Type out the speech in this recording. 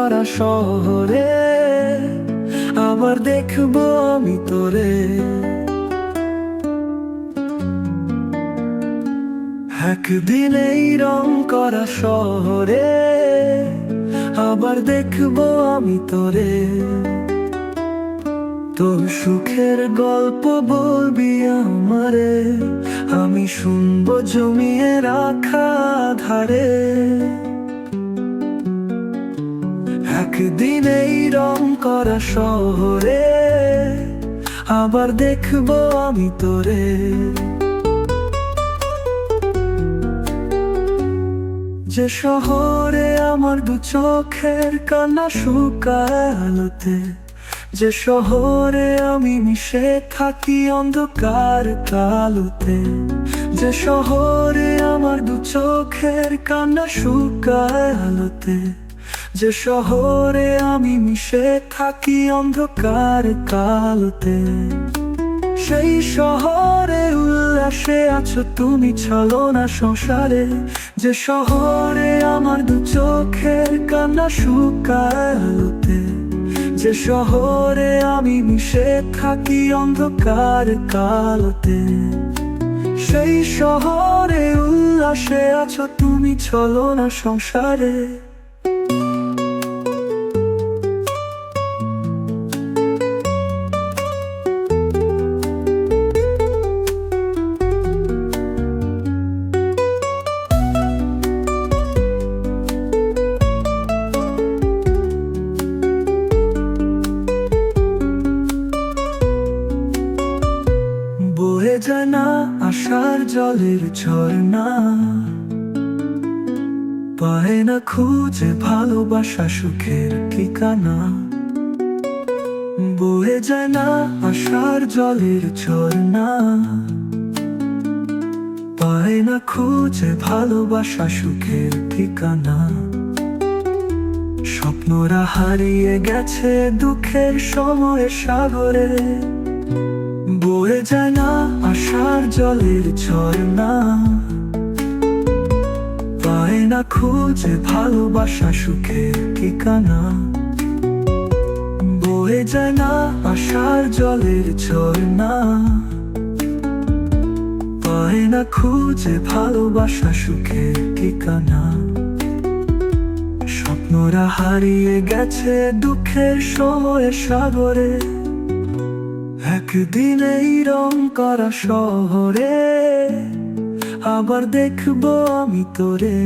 করা শহরে আবার দেখবো আমি তোরে। একদিন এই রং করা শহরে আবার দেখবো আমি তোরে। তোর সুখের গল্প বলবি আমারে, আমি শুনবো জমিয়ে রাখা ধারে। একদিন এই রং করা শহরে আবার দেখবো আমি তোরে। যে শহরে আমার দু চোখের কান্না শুকায় আলোতে, যে শহরে আমি মিশে থাকি অন্ধকার কালোতে। যে শহরে আমার দু চোখের কান্না শুকায় আলোতে, যে শহরে আমি মিশে থাকি অন্ধকার কালোতে। সেই শহরে উল্লাসে আছো তুমি ছলনা সংসারে, যে শহরে আমার দু চোখের কান্না শুকায় আলোতে। যে শহরে আমি মিশে থাকি অন্ধকার কালোতে। সেই শহরে উল্লাসে আছো তুমি ছলনা সংসারে। বয়ে যায় না আশার জলের ঝর্ণা, পায় না খুঁজে ভালোবাসা সুখের ঠিকানা। বয়ে যায় না আশার জলের ঝর্ণা, পায় না খুঁজে ভালোবাসা সুখের ঠিকানা। স্বপ্নরা হারিয়ে গেছে দুঃখের সময়ে সাগরে, বয়ে যায় না আশার জলের ঝর্ণা, পায় না খুঁজে ভালোবাসা সুখের ঠিকানা। বয়ে যায় না আশার জলের ঝর্ণা, পায় না খুঁজে ভালোবাসা সুখের ঠিকানা। স্বপ্নরা হারিয়ে গেছে দুঃখের সময়ে সাগরে, একদিন এই রং করা শহরে আবার দেখবো আমি তোরে।